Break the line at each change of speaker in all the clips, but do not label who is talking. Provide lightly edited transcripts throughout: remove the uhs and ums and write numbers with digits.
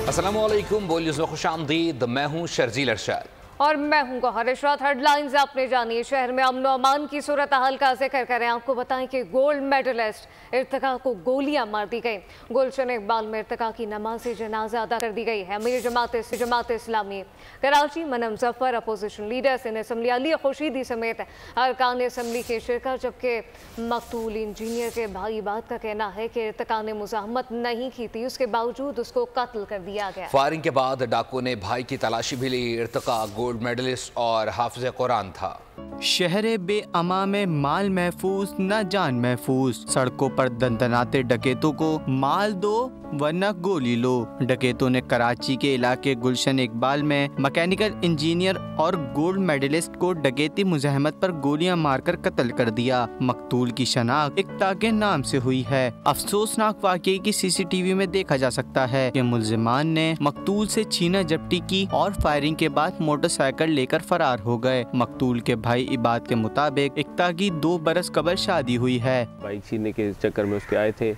अस्सलामु अलैकुम, बोल न्यूज़ में खुशामदीद। मैं हूँ शर्जील अरशद
और मैं हूं गौहर इशरात। हेडलाइंस आपने जानिए। शहर में अमन अमान की सूरत हाल का जिक्र करें। आपको बताएं कि गोल्ड मेडलिस्ट इर्तिका को गोलियां मार दी गई। गुलशन इकबाल में इर्तिका की नमाज जनाजा अदा कर दी गई है। अमीर जमात इस्लामी कराची मना Muzaffar, opposition leader Sindh assembly Ali Khurshidi समेत अरकान असम्बली की शिरकत, जबकि मकतूल इंजीनियर के भाई बात का कहना है कि इर्तिका ने मुजाहमत नहीं की थी, उसके बावजूद उसको कत्ल कर दिया गया।
फायरिंग के बाद डाकू ने भाई की तलाशी भी ली। इर्तिका गोल्ड मेडलिस्ट और हाफिज कुरान था।
शहर बेअमा में माल महफूज न जान महफूज। सड़कों पर दंदनाते डकैतों को माल दो वरना गोली लो। डकैतों ने कराची के इलाके गुलशन इकबाल में मैकेनिकल इंजीनियर और गोल्ड मेडलिस्ट को डकैती मुजाहमत पर गोलियां मारकर कत्ल कर दिया। मकतूल की शनाख्त इक्ता के नाम से हुई है। अफसोसनाक वाकये की CCTV में देखा जा सकता है कि मुल्जिमान ने मकतूल से छीना झपटी की और फायरिंग के बाद मोटरसाइकिल लेकर फरार हो गए। मकतूल के भाई इबाद के मुताबिक इक्ता की 2 बरस कबल शादी हुई है।
बाइक छीनने के चक्कर में उसके आए थे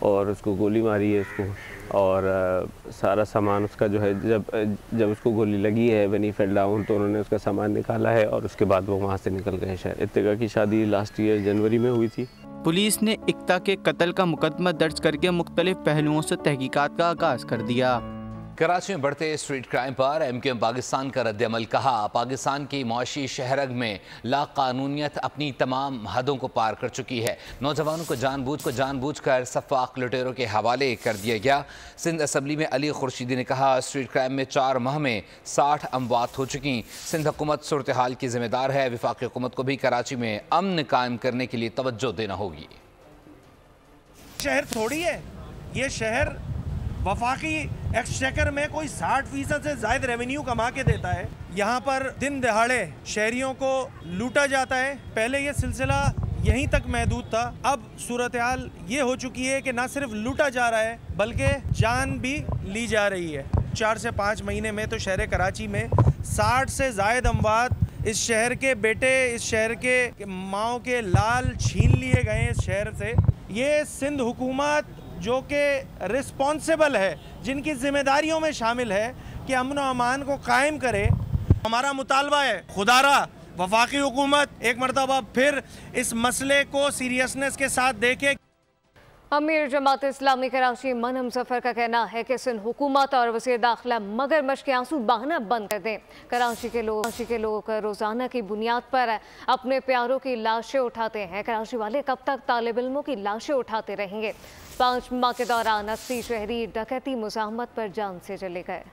और उसको गोली मारी है उसको, और सारा सामान उसका जो है जब उसको गोली लगी है when he fell down, तो उन्होंने उसका सामान निकाला है और उसके बाद वो वहाँ से निकल गए। शायद इर्तिका की शादी लास्ट ईयर जनवरी में हुई थी।
पुलिस ने इक्ता के कत्ल का मुकदमा दर्ज करके मुख्तलिफ पहलुओं से तहकीकात का आगाज कर दिया।
कराची में बढ़ते स्ट्रीट क्राइम पर MQM पाकिस्तान का रद्द-ए-अमल। कहा, पाकिस्तान की मुआशी शहरग में लाकानूनियत अपनी तमाम हदों को पार कर चुकी है। नौजवानों को जानबूझ कर सफाक लुटेरों के हवाले कर दिया गया। सिंध असम्बली में अली खुर्शीदी ने कहा, स्ट्रीट क्राइम में 4 माह में 60 अमवात हो चुकी। सिंध हुकूमत सूरत हाल की जिम्मेदार है। वफाकी हुकूमत को भी कराची में अमन कायम करने के लिए तवज्जो देना होगी।
शहर थोड़ी है ये शहर, वफाकी एक्सचेकर में कोई 60% से ज्यादा रेवेन्यू कमा के देता है। यहाँ पर दिन दहाड़े शहरियों को लूटा जाता है। पहले ये सिलसिला यहीं तक महदूद था, अब सूरत हाल ये हो चुकी है कि ना सिर्फ लूटा जा रहा है बल्कि जान भी ली जा रही है। 4 से 5 महीने में तो शहर कराची में 60 से ज्यादा अमवात इस शहर के बेटे, इस शहर के माओ के लाल छीन लिए गए इस शहर से। ये सिंध हुकूमत जो कि रिस्पॉन्सिबल है, जिनकी जिम्मेदारियों में शामिल है कि अमन व अमान को कायम करे। हमारा मुतालबा है खुदारा वफाकी हुकूमत एक मरतबा फिर इस मसले को सीरियसनेस के साथ देखे।
अमीर जमात इस्लामी कराची मना मुजफ्फर का कहना है कि सिंध हुकूमत और वज़ीर दाखिला मगरमच्छ के आंसू बहाना बंद कर दें। कराची के लोग रोज़ाना की बुनियाद पर अपने प्यारों की लाशें उठाते हैं। कराची वाले कब तक तालिब इल्मों की लाशें उठाते रहेंगे? 5 माह के दौरान 80 शहरी डकैती मुज़ाहमत पर जान से चले गए।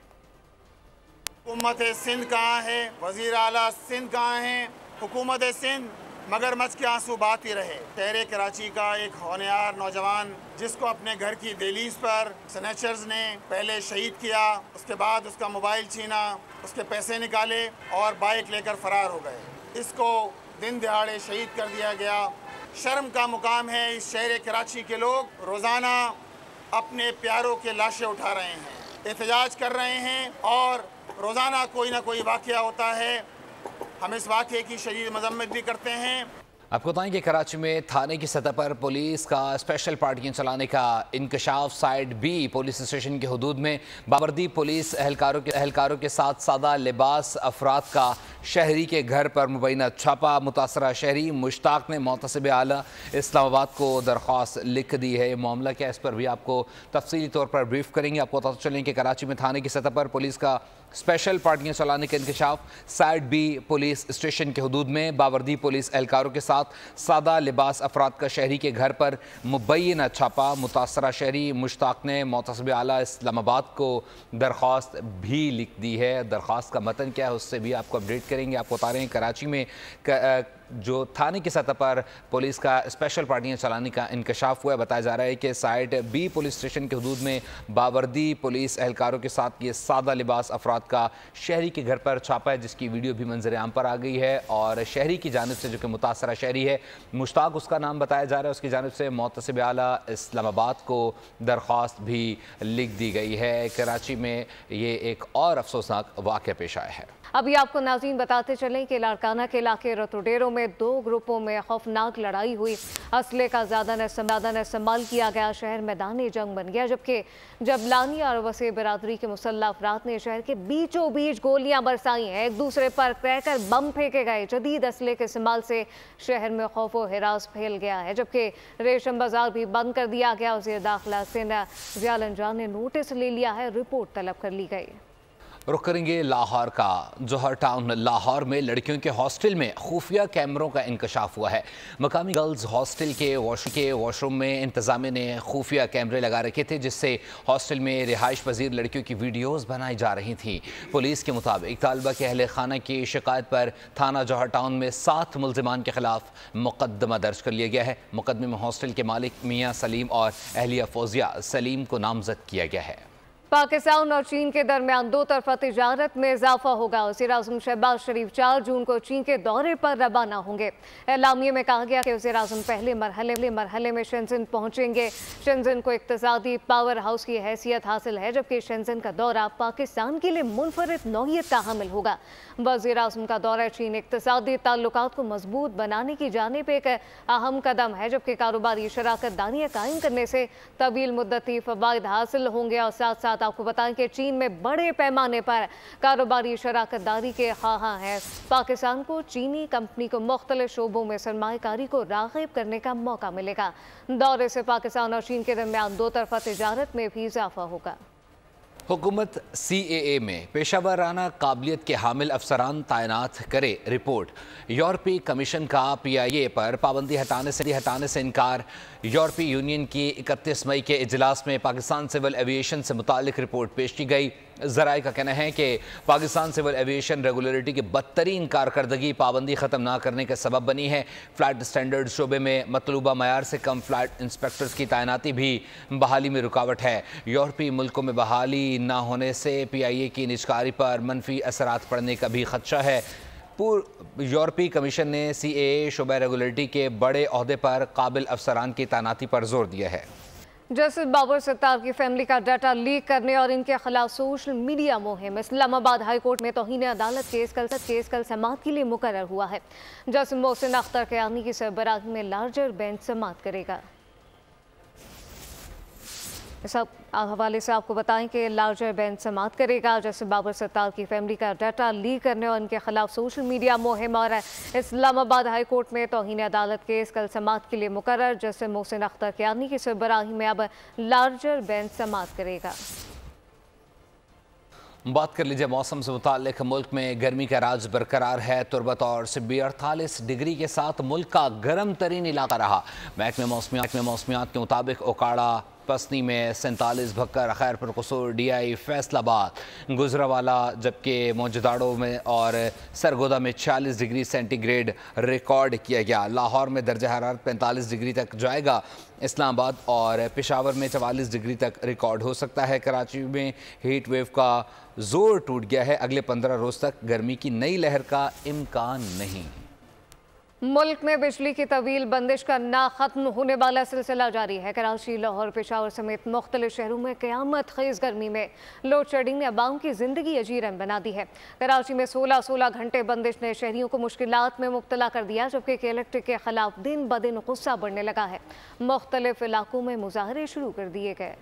हुकूमत सिंध कहाँ है? वज़ीर आला सिंध कहाँ है? हुकूमत सिंध मगरमच्छ के आंसू बहाती रहे। शहर कराची का एक होनहार नौजवान जिसको अपने घर की दहलीज पर स्नैचर्स ने पहले शहीद किया, उसके बाद उसका मोबाइल छीना, उसके पैसे निकाले और बाइक लेकर फरार हो गए। इसको दिन दिहाड़े शहीद कर दिया गया। शर्म का मुकाम है। इस शहर कराची के लोग रोज़ाना अपने प्यारों के लाशें उठा रहे हैं, एहतजाज कर रहे हैं और रोज़ाना कोई ना कोई वाक़या होता है। हम इस वाक़े की शदीद मज़म्मत भी करते हैं।
आपको बताएं कि कराची में थाने की सतह पर पुलिस का स्पेशल पार्टियां चलाने का इंकशाफ। साइड B पुलिस स्टेशन के हुदूद में बावर्दी पुलिस एहलकारों के साथ सादा लिबास अफराद का शहरी के घर पर मुबैना छापा। मुतासरा शहरी मुश्ताक ने मोतसिब आला इस्लामाबाद को दरख्वास्त लिख दी है। ये मामला क्या, इस पर भी आपको तफसीली तौर पर ब्रीफ करेंगे। आपको पता चलें कि कराची में थाने की सतह पर पुलिस का स्पेशल पार्टियां चलाने का इंकशाफ। साइड B पुलिस स्टेशन के हुदूद में बावर्दी पुलिस एहलकारों के साथ सादा लिबास अफराद का शहरी के घर पर मुबैना छापा। मुतासरा शहरी मुश्ताक ने मोतसिब आला इस्लामाबाद को दरख्वास्त भी लिख दी है। दरख्वास्त का मतन क्या है उससे भी आपको अपडेट करेंगे। आपको बता रहे हैं कराची में जो थाने की सतह पर पुलिस का स्पेशल पार्टियां चलाने का इंकशाफ हुआ है। बताया जा रहा है कि साइड B पुलिस स्टेशन के हुदूद में बावर्दी पुलिस एहलकारों के साथ ये सादा लिबास अफराद का शहरी के घर पर छापा है, जिसकी वीडियो भी मंजर आम पर आ गई है। और शहरी की जानिब से, जो कि मुतासरा शहरी है, मुश्ताक उसका नाम बताया जा रहा है, उसकी जानिब से मोतसिब आला इस्लामाबाद को दरख्वास्त भी लिख दी गई है। कराची में ये एक और अफसोसनाक वाक़या पेश आया है।
अभी आपको नाज़रीन बताते चलें कि लाड़काना के इलाके रतुडेरो में 2 ग्रुपों में खौफनाक लड़ाई हुई। असले का ज़्यादा ने इस्तेमाल किया गया। शहर मैदानी जंग बन गया, जबकि जबलानी और वसी बिरादरी के मुसल्लह अफराद ने शहर के बीचों बीच गोलियां बरसाई हैं। एक दूसरे पर क्रैकर बम फेंके गए। जदीद असले के इस्तेमाल से शहर में खौफ व हिरास फैल गया है, जबकि रेशम बाजार भी बंद कर दिया गया। वज़ीर दाखिला सिंध ज़ियाल अंजान ने नोटिस ले लिया है, रिपोर्ट तलब कर ली गई।
रुख करेंगे लाहौर का। जौहर टाउन लाहौर में लड़कियों के हॉस्टल में खुफिया कैमरों का इंकशाफ हुआ है। मकामी गर्ल्स हॉस्टल के वॉशरूम में इंतजामिया ने खुफिया कैमरे लगा रखे थे, जिससे हॉस्टल में रिहाइश पजीर लड़कियों की वीडियोस बनाई जा रही थी। पुलिस के मुताबिक तालिबा के अहले खाना की शिकायत पर थाना जौहर टाउन में 7 मुल्जिमान के खिलाफ मुकदमा दर्ज कर लिया गया है। मुकदमे में हॉस्टल के मालिक मियाँ सलीम और अहलिया फौजिया सलीम को नामजद किया गया है।
पाकिस्तान और चीन के दरमियान 2 तरफा तिजारत में इजाफा होगा। वज़ीर-ए-आज़म शहबाज शरीफ 4 जून को चीन के दौरे पर रवाना होंगे। एलामिया में कहा गया कि वज़ीर-ए-आज़म पहले मरहले में शेंज़न पहुंचेंगे। शेंज़न को इक़्तिसादी पावर हाउस की हैसियत हासिल है, जबकि शेंज़न का दौरा पाकिस्तान के लिए मुनफरिद नौइयत का हामिल होगा। वज़ीर-ए-आज़म का दौरा चीन इक़्तिसादी ताल्लुकात को मजबूत बनाने की जानिब एक अहम कदम है, जबकि कारोबारी शराकत दानियाँ कायम करने से तवील मुद्दती फ़वाइद हासिल होंगे। और साथ साथ आपको बताएं कि चीन में बड़े पैमाने पर कारोबारी शराकत दारी के ख्वाहां हैं। पाकिस्तान को चीनी कंपनी को मुख्तलिफ शोबों में सरमायाकारी को राग़िब करने का मौका मिलेगा। दौरे से पाकिस्तान और चीन के दरमियान 2 तरफा तिजारत में भी इजाफा होगा।
हुकूमत CAA में पेशावराना काबिलियत के हामिल अफसरान तैनात करे। रिपोर्ट। यूरोपीय कमीशन का PIA पर पाबंदी हटाने से इनकार। यूरोपीय यूनियन की 31 मई के इजलास में पाकिस्तान सिविल एविएशन से मुतालिक रिपोर्ट पेश की गई। ज़राए का कहना है कि पाकिस्तान सिविल एविएशन रेगुलरिटी की बदतरीन कारकर्दगी पाबंदी ख़त्म ना करने का सबब बनी है। फ़्लाइट स्टैंडर्ड शोबे में मतलूबा मयार से कम फ़्लाइट इंस्पेक्टर्स की तैनाती भी बहाली में रुकावट है। यूरोपीय मुल्कों में बहाली ना होने से PIA की निजकारी पर मनफी असरात पड़ने का भी खदशा है। यूरोपीय कमीशन ने CAA शोबा रेगुलरिटी के बड़े ओहदे पर काबिल अफसरान की तैनाती पर जोर दिया है।
जस्टिस बाबर सत्तार की फैमिली का डाटा लीक करने और इनके खिलाफ सोशल मीडिया मुहिम। इस्लामाबाद हाई कोर्ट में तौहीन अदालत केस कल समाअत के लिए मुकर्रर हुआ है। जस्टिस मोहसिन अख्तर क़यानी की सरबराही में लार्जर बेंच समाअत करेगा। इस हवाले से आपको बताएं कि लार्जर बेंच समाअत करेगा। जस्टिस बाबर सत्तार की फैमिली का डाटा लीक करने और इनके खिलाफ सोशल मीडिया मुहिम और इस्लामाबाद हाई कोर्ट में तौहीन अदालत केस कल समाअत के लिए मुकर्रर। जस्टिस मोहसिन अख्तर क़यानी की सरबराही में अब लार्जर बेंच समाअत करेगा।
बात कर लीजिए मौसम से मुताल्लिक। मुल्क में गर्मी का राज बरकरार है। तुर्बतौर से 48 डिग्री के साथ मुल्क का गर्म तरीन इलाका रहा। महकमे मौसमियात के मुताबिक ओकाड़ा पसनी में 47, भक्कर, खैरपुर कसूर, DI फैसलाबाद, गुजरावाला, जबकि मौजदाड़ो में और सरगोदा में 40 डिग्री सेंटीग्रेड रिकॉर्ड किया गया। लाहौर में दर्जा हरारत 45 डिग्री तक जाएगा। इस्लामाबाद और पेशावर में 44 डिग्री तक रिकॉर्ड हो सकता है। कराची में हीट वेव का जोर टूट गया है। अगले 15 रोज़ तक गर्मी की नई लहर का इम्कान नहीं।
मुल्क में बिजली की तवील बंदिश का ना खत्म होने वाला सिलसिला जारी है। कराची, लाहौर, पेशावर समेत मुख्तलिफ शहरों में क़यामत खेज़ गर्मी में लोड शेडिंग ने अवाम की ज़िंदगी अजीरन बना दी है। कराची में 16 घंटे बंदिश ने शहरियों को मुश्किलात में मुब्तला कर दिया, जबकि इलेक्ट्रिक के खिलाफ दिन ब दिन गुस्सा बढ़ने लगा है। मुख्तलिफ इलाकों में मुजाहरे शुरू कर दिए गए।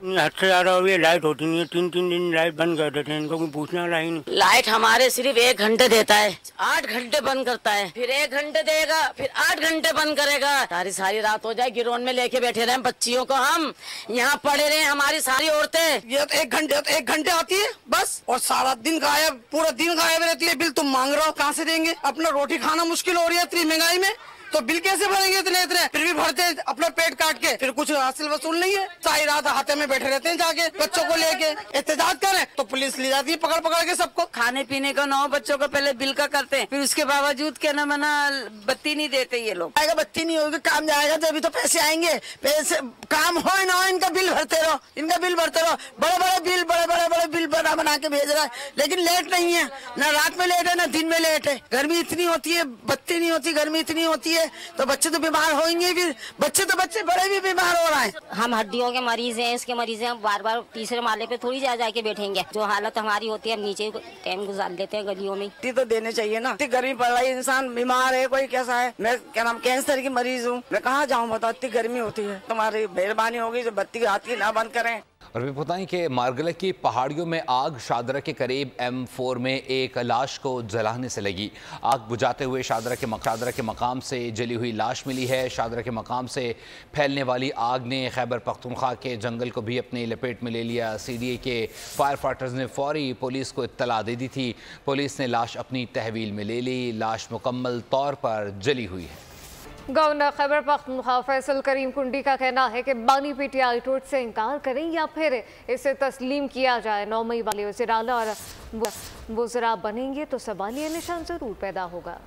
हद से ज्यादा हो गई, लाइट होती नहीं है। 3 दिन लाइट बंद कर देते हैं, इनको कोई पूछने वाला ही नहीं।
लाइट हमारे सिर्फ 1 घंटे देता है, 8 घंटे बंद करता है, फिर 1 घंटे देगा, फिर 8 घंटे बंद करेगा। सारी रात हो जाए गिरोन में लेके बैठे रहे बच्चियों को, हम यहाँ पड़े रहे हमारी सारी औरतें।
ये तो 1 घंटे आती है बस, और सारा दिन गायब, पूरा दिन गायब रहती है। बिल तुम मांग रहे हो, कहाँ से देंगे? अपना रोटी खाना मुश्किल हो रही है इतनी महंगाई में, तो बिल कैसे भरेंगे इतने? फिर भी भरते हैं अपना पेट काट के, फिर कुछ हासिल वसूल नहीं है। सारी रात हाथे में बैठे रहते हैं, जाके बच्चों को लेके एहतजाज करें तो पुलिस ले जाती है पकड़ के सबको।
खाने पीने का 9 बच्चों का पहले बिल का करते हैं, फिर उसके बावजूद क्या ना मना बत्ती नहीं देते ये लोग।
आएगा बत्ती नहीं होगी, काम जाएगा तभी तो पैसे आएंगे। पैसे काम हो ना हो, इनका बिल भरते रहो, बड़े बिल बना के भेज रहा है, लेकिन लेट नहीं है, न रात में लेट है न दिन में लेट है। गर्मी इतनी होती है, बत्ती नहीं होती, गर्मी इतनी होती है, तो बच्चे तो बीमार होंगे, फिर बच्चे बड़े भी बीमार हो रहे हैं।
हम हड्डियों के मरीज हैं, इसके मरीज हैं, हम बार बार तीसरे माले पे थोड़ी जाके बैठेंगे। जो हालत हमारी होती है हम नीचे टाइम गुजार लेते हैं गलियों में।
तो देने चाहिए ना, इतनी गर्मी पड़ रही है, इंसान बीमार है, कोई कैसा है, मैं क्या नाम कैंसर की मरीज हूँ, मैं कहाँ जाऊँ बताओ, इतनी गर्मी होती है। तुम्हारी मेहरबानी होगी जो बत्ती रात की ना बंद करें।
और भी बताएं कि मारगला की पहाड़ियों में आग शादरा के करीब M4 में एक लाश को जलाने से लगी। आग बुझाते हुए शादरा के मकाम से जली हुई लाश मिली है। शादरा के मकाम से फैलने वाली आग ने खैबर पख्तूनख्वा के जंगल को भी अपनी लपेट में ले लिया। CDA के फायर फाइटर्स ने फौरी पुलिस को इत्तला दे दी थी। पुलिस ने लाश अपनी तहवील में ले ली। लाश मुकम्मल तौर पर जली हुई है।
गवर्नर खैबर पख्तूनख्वा फैसल करीम कुंडी का कहना है कि बानी PTI टूट से इनकार करें या फिर इसे तस्लीम किया जाए। 9 मई वाले वज़ीर आला और वज़रा बनेंगे तो सवालिया निशान ज़रूर पैदा होगा।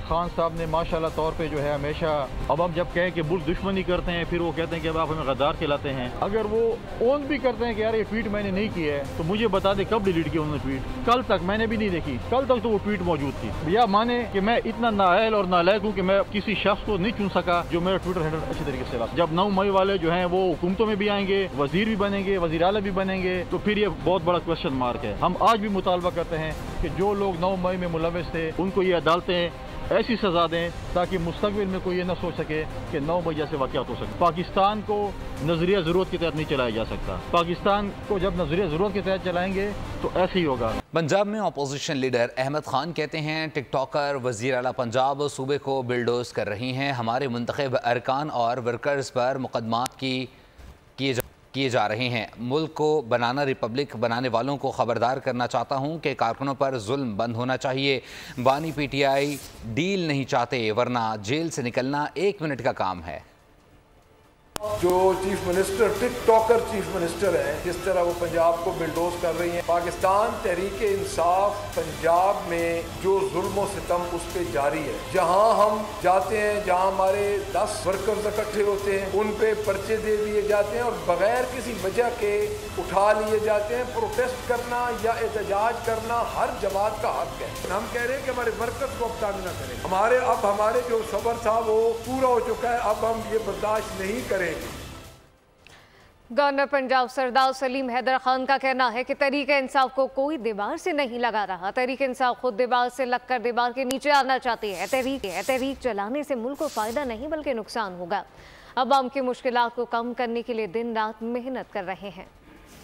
खान साहब ने माशाल्लाह तौर पे जो है हमेशा, अब हम जब कहें कि मुल्क दुश्मनी करते हैं, फिर वो कहते हैं कि अब आप हमें गद्दार कहलाते हैं। अगर वो ओन भी करते हैं कि यार ये ट्वीट मैंने नहीं की है, तो मुझे बता दे कब डिलीट किया उन्होंने ट्वीट। कल तक मैंने भी नहीं देखी, कल तक तो वो ट्वीट मौजूद थी। या माने कि मैं इतना नाअहल और नालायक हूँ कि मैं किसी शख्स को नहीं चुन सका जो मेरा ट्विटर हैंडल अच्छी तरीके से रखा। जब 9 मई वाले जो है वो हुकूमतों में भी आएंगे, वजीर भी बनेंगे, वज़ीर आला भी बनेंगे, तो फिर ये बहुत बड़ा क्वेश्चन मार्क है। हम आज भी मुतालबा करते हैं कि जो लोग 9 मई में मुलविस थे उनको ये अदालतें ऐसी सजा दें ताकि मुस्तकबिल में कोई ये ना सोच सके कि 9 मई जैसे वाक़यात हो सके। पाकिस्तान को नजरिया ज़रूरत के तहत नहीं चलाया जा सकता। पाकिस्तान को जब नजरिया ज़रूरत के तहत चलाएंगे तो ऐसे ही होगा।
पंजाब में अपोजिशन लीडर अहमद खान कहते हैं टिकटॉकर वज़ीर आला पंजाब सूबे को बिल्डोज कर रही हैं। हमारे मुंतखब अरकान और वर्कर्स पर मुकदमात किए जा रहे हैं। मुल्क को बनाना रिपब्लिक बनाने वालों को ख़बरदार करना चाहता हूं कि कारकुनों पर जुल्म बंद होना चाहिए। बानी PTI डील नहीं चाहते, वरना जेल से निकलना 1 मिनट का काम है।
जो chief minister TikToker chief minister हैं, जिस तरह वो पंजाब को बिल्डोज कर रही हैं। पाकिस्तान तहरीक इंसाफ पंजाब में जो जुल्म सितम उस पर जारी है। जहां हम जाते हैं, जहां हमारे 10 वर्कर्स इकट्ठे होते हैं, उन पे पर्चे दे दिए जाते हैं और बगैर किसी वजह के उठा लिए जाते हैं। प्रोटेस्ट करना या एहतजाज करना हर जमात का हक है। हम कह रहे हैं कि हमारे वर्कर्स को अब तंग न करें। हमारे जो सबर था वो पूरा हो चुका है, अब हम ये बर्दाश्त नहीं करें।
गवर्नर पंजाब सरदार सलीम हैदर खान का कहना है कि तहरीक इंसाफ को कोई दीवार से नहीं लगा रहा। तहरीक इंसाफ खुद दीवार से लगकर दीवार के नीचे आना चाहती है। तहरीक चलाने से मुल्क को फायदा नहीं बल्कि नुकसान होगा। अवाम की मुश्किलात को कम करने के लिए दिन रात मेहनत कर रहे हैं।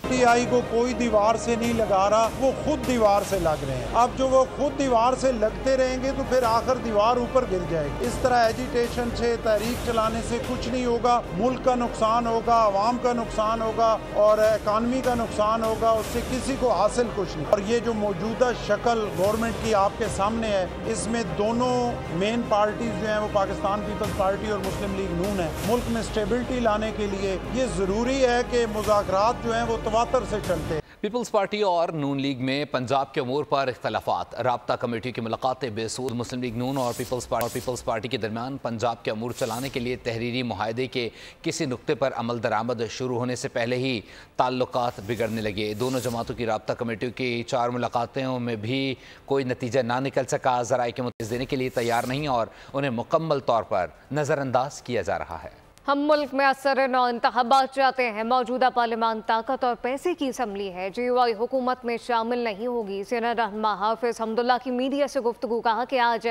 PTI को कोई दीवार से नहीं लगा रहा, वो खुद दीवार से लग रहे हैं। अब जो वो खुद दीवार से लगते रहेंगे तो फिर आखिर दीवार ऊपर गिर जाएगी। इस तरह एजिटेशन से, तहरीक चलाने से कुछ नहीं होगा। मुल्क का नुकसान होगा, आवाम का नुकसान होगा और इकानमी का नुकसान होगा। उससे किसी को हासिल कुछ नहीं। और ये जो मौजूदा शक्ल गवर्नमेंट की आपके सामने है, इसमें दोनों मेन पार्टीज जो हैं वो पाकिस्तान पीपल्स पार्टी और मुस्लिम लीग नून है। मुल्क में स्टेबिलिटी लाने के लिए ये ज़रूरी है कि मुज़ाकरात जो हैं वो तवातर से चलते हैं।
पीपल्स पार्टी और नून लीग में पंजाब के अमूर पर इख्तलाफात। राब्ता कमेटी की मुलाकातें बेसूद। मुस्लिम लीग नून और पीपल्स पार्टी के दरमियान पंजाब के अमूर चलाने के लिए तहरीरी मुआहदे के किसी नुक्ते पर अमल दरामद शुरू होने से पहले ही ताल्लुकात बिगड़ने लगे। दोनों जमातों की राब्ता कमेटियों की 4 मुलाकातों में भी कोई नतीजा ना निकल सका। ज़राए के मुतज़ देने के लिए तैयार नहीं और उन्हें मुकम्मल तौर पर नज़रअंदाज किया जा रहा है।
हम मुल्क में असर नौ इंतखाबात चाहते हैं। मौजूदा पार्लियामान ताकत और पैसे की असम्बली है। GUI हुकूमत में शामिल नहीं होगी। सीनियर रहनुमा हाफिज हमदुल्ला की मीडिया से गुफ्तगू कहा कि आज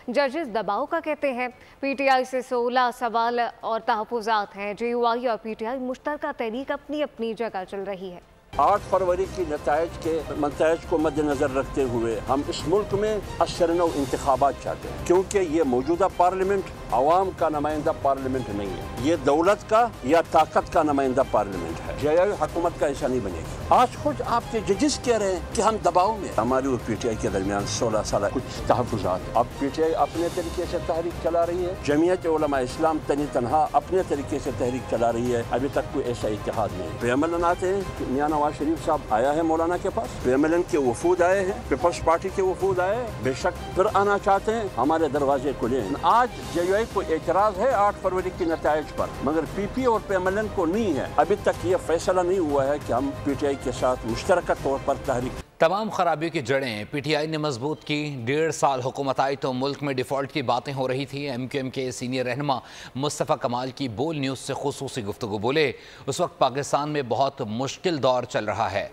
जजेस दबाव का कहते हैं। PTI से 16 सवाल और तहफ़्फ़ुज़ात हैं। GUI और PTI मुश्तरका तहरीक अपनी अपनी जगह चल रही है।
8 फरवरी की नताइज को मद्देनजर रखते हुए हम इस मुल्क में असरनौ इंतखाबात चाहते हैं, क्योंकि ये मौजूदा पार्लियामेंट आवाम का नुमाइंदा पार्लियामेंट नहीं है। ये दौलत का या ताकत का नुमाइंदा पार्लियामेंट है। GUI हुकूमत का ऐसा नहीं बनेगी। आज खुद आपके जजेस कह रहे हैं कि हम दबाव में। हमारी और PTI के दरमियान 16 साल कुछ तहफ़्फ़ुज़ात। अब PTI अपने तरीके से तहरीक चला रही है। जमीयत उलमा इस्लाम तनहा अपने तरीके से तहरीक चला रही है। अभी तक कोई ऐसा इत्तेहाद नहीं। प्रेमलन आते हैं, मियां नवाज शरीफ साहब आया है मौलाना के पास, प्रेमलन के वफूद आए हैं, पीपल्स पार्टी के वफूद आए, बेशक फिर आना चाहते हैं, हमारे दरवाजे खुले हैं। आज GUI को एतराज़ है 8 फरवरी की नताइज पर, मगर PP और प्रेमलन को नहीं है। अभी तक ये फैसला नहीं हुआ है कि हम PTI के साथ मुश्तरका तौर पर तहरीक।
तमाम खराबियों की जड़ें PTI ने मजबूत की। 1.5 साल हुकूमत आई तो मुल्क में डिफ़ॉल्ट की बातें हो रही थी। MQM के सीनियर रहनुमा मुस्तफ़ा कमाल की बोल न्यूज़ से खुसूसी गुफ्तगू बोले, उस वक्त पाकिस्तान में बहुत मुश्किल दौर चल रहा है।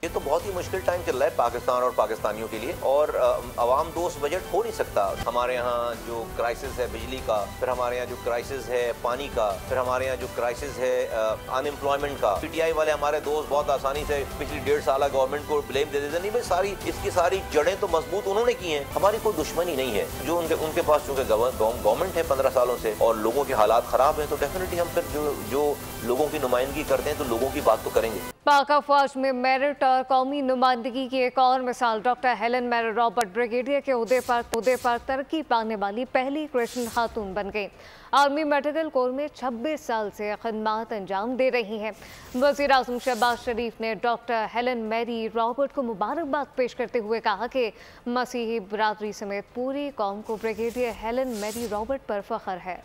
ये तो बहुत ही मुश्किल टाइम चल रहा है पाकिस्तान और पाकिस्तानियों के लिए, और अवाम दोस्त बजट हो नहीं सकता। हमारे यहाँ जो क्राइसिस है बिजली का, फिर हमारे यहाँ जो क्राइसिस है पानी का, फिर हमारे यहाँ जो क्राइसिस है अनएम्प्लॉयमेंट का, PTI वाले हमारे दोस्त बहुत आसानी से पिछली 1.5 साल गवर्नमेंट को ब्लेम दे देते। नहीं भाई, सारी इसकी सारी जड़ें तो मजबूत उन्होंने की हैं, हमारी कोई दुश्मनी नहीं है। जो उनके पास चूँकि गवर्नमेंट है 15 सालों से और लोगों के हालात ख़राब हैं, तो डेफिनेटली हम फिर जो लोगों की नुमाइंदगी करते हैं तो लोगों की बात तो करेंगे।
पाक अफवाज में मेरिट और कौमी नुमाइंदगी की एक और मिसाल doctor Helen Mary Robert brigadier के उहदे पर तरक्की पाने वाली पहली क्रिश्चियन खातून बन गई। आर्मी मेडिकल कोर में 26 साल से खदमात अंजाम दे रही हैं। वज़ीर आज़म शहबाज शरीफ ने डॉक्टर हेलन मैरी रॉबर्ट को मुबारकबाद पेश करते हुए कहा कि मसीही बरादरी समेत पूरी कौम को ब्रिगेडियर हेलन मैरी रॉबर्ट पर फख्र है।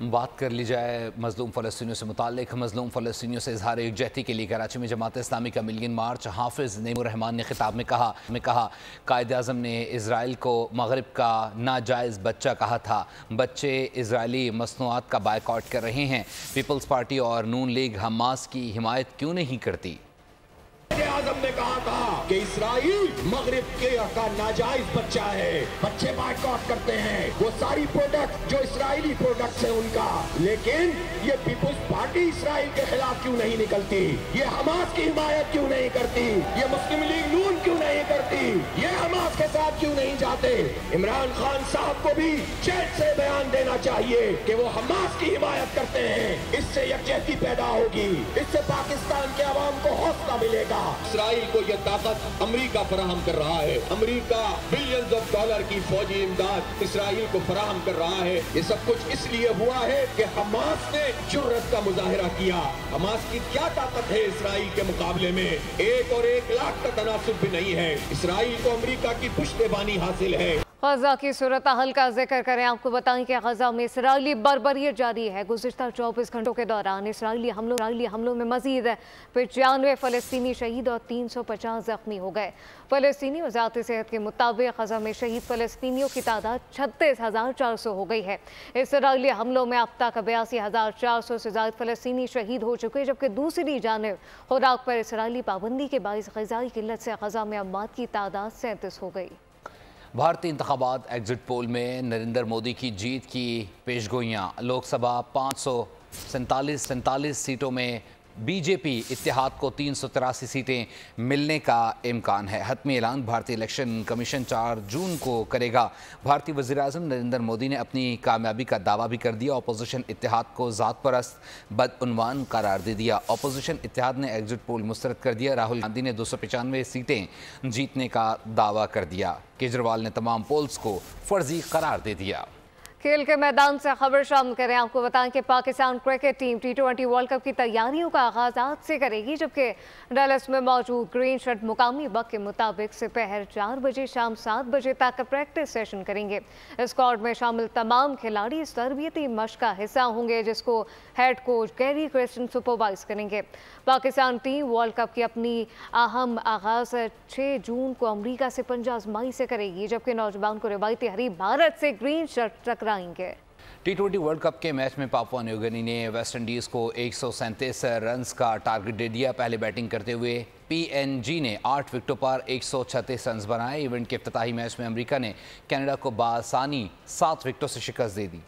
बात कर ली जाए मजलूम फ़लस्तीनियों से मुताल्लिक़। मजलूम फ़लस्तीनियों से इजहार एकजहती के लिए कराची में जमात इस्लामी का मिलियन मार्च। हाफिज़ नईमुर रहमान ने खिताब में कहा कायद आज़म ने इसराइल को मगरिब का नाजायज़ बच्चा कहा था। बच्चे इसराइली मसनूआत का बायकॉट कर रहे हैं। पीपल्स पार्टी और नून लीग हमास की हिमायत क्यों नहीं करती?
आज़म ने कहा था कि इसराइल मगरिब के का नाजायज बच्चा है, बच्चे बायकॉट करते हैं वो सारी प्रोडक्ट जो इसराइली प्रोडक्ट्स है उनका। लेकिन ये पीपुल्स पार्टी इसराइल के खिलाफ क्यों नहीं निकलती? ये हमास की हिमायत क्यों नहीं करती? ये मुस्लिम लीग नून क्यों नहीं करती? ये हमास के साथ क्यों नहीं जाते? इमरान खान साहब को भी चैट से बयान देना चाहिए कि वो हमास की हिमायत करते हैं। इससे यकजहती पैदा होगी, इससे पाकिस्तान के अवाम को हौसला मिलेगा। इसराइल को यह ताकत अमेरिका फराहम कर रहा है। अमेरिका बिलियंस ऑफ डॉलर की फौजी इमदाद इसराइल को फराहम कर रहा है। ये सब कुछ इसलिए हुआ है कि हमास ने जुर्रत का मुजाहिरा किया। हमास की क्या ताकत है इसराइल के मुकाबले में? 1 और 1 लाख का तनासुब भी नहीं है। इसराइल को अमेरिका की पुश्तबानी हासिल है।
गजा की सूरत हाल का जिक्र करें, आपको बताएं कि गजा में इसराइली बर्बरियत जारी है। गुज़िश्ता 24 घंटों के दौरान इसराइली हमलों में मजीद 95 फ़लस्तीनी शहीद और 350 जख्मी हो गए। फ़लस्तीनी वज़ारत सेहत के मुताबिक गजा में शहीद फ़लस्तीनियों की तादाद 36,400 हो गई है। इसराइली हमलों में अब तक 82,400 से ज़्यादा फ़लस्तीनी शहीद हो चुके, जबकि दूसरी जानिब खुराक पर इसराइली पाबंदी के बाइस ग़िज़ाई किल्लत से गजा में अमवात की तादाद 37 हो गई।
भारतीय इंतखाबात एग्जिट पोल में नरेंद्र मोदी की जीत की पेशगोइयाँ। लोकसभा 547 सीटों में बीजेपी इत्तेहाद को 383 सीटें मिलने का इम्कान है। हतमी ऐलान भारतीय इलेक्शन कमीशन 4 जून को करेगा। भारतीय वज़ीर-ए-आज़म नरेंद्र मोदी ने अपनी कामयाबी का दावा भी कर दिया। अपोजिशन इत्तेहाद को ज़ात परस्त बदउनवान करार दे दिया। अपोजिशन इत्तेहाद ने एग्जिट पोल मुस्तरद कर दिया। राहुल गांधी ने 295 सीटें जीतने का दावा कर दिया। केजरीवाल ने तमाम पोल्स को फर्जी करार दे दिया।
खेल के मैदान से खबर शामिल करें, आपको बताएं कि Pakistan cricket team T20 world cup की तैयारियों का आगाज आज से करेगी, जबकि डलस में मौजूद ग्रीन शर्ट मुकामी वक्त के मुताबिक दोपहर 4 बजे शाम 7 बजे तक प्रैक्टिस सेशन करेंगे। स्क्वाड में शामिल तमाम खिलाड़ी इस तरबियती मश्क का हिस्सा होंगे, जिसको head coach Gary Kristen supervise करेंगे। पाकिस्तान टीम वर्ल्ड कप की अपनी अहम आगाज 6 जून को अमरीका से पंजा आजमाई से करेगी, जबकि नौजवान को रिवायती हरीफ भारत से ग्रीन शर्ट टकराएंगे।
T20 वर्ल्ड कप के मैच में पापुआ न्यू गिनी ने वेस्ट इंडीज़ को 137 रन्स का टारगेट दे दिया। पहले बैटिंग करते हुए PNG ने 8 विकेटों पर 136 रन्स बनाए। इवेंट के इफ्तिताही मैच में अमेरिका ने कनाडा को बासानी 7 विकेटों से शिकस्त दे दी।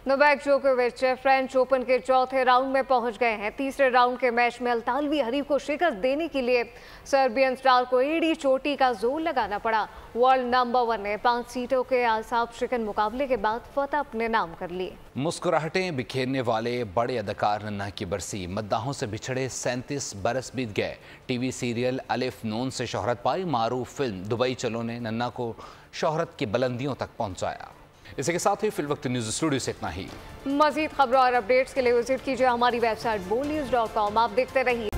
नोवाक जोकोविच फ्रेंच ओपन के चौथे राउंड में पहुंच गए हैं। तीसरे राउंड के मैच में अल्तालवी हरीफ को शिकस्त देने के लिए सर्बियन स्टार को एड़ी चोटी का जोर लगाना पड़ा। वर्ल्ड नंबर 1 ने 5 सीटों के आसाब शिकन मुकाबले के बाद फतह अपने नाम कर लिए।
मुस्कुराहटें बिखेरने वाले बड़े अदाकार नन्हा की बरसी। मद्दाहों से बिछड़े 37 बरस बीत गए। टीवी सीरियल अलिफ नून से शोहरत पाई मारूफ फिल्म दुबई चलो ने नन्हा को शोहरत की बुलंदियों तक पहुंचाया। इसी के साथ ही फिलवक्त न्यूज़ स्टूडियो से इतना ही।
मजीद खबरों और अपडेट्स के लिए विजिट कीजिए हमारी वेबसाइट boldnews.com। आप देखते रहिए।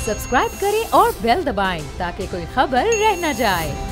सब्सक्राइब करें और बेल दबाएं ताकि कोई खबर रह न जाए।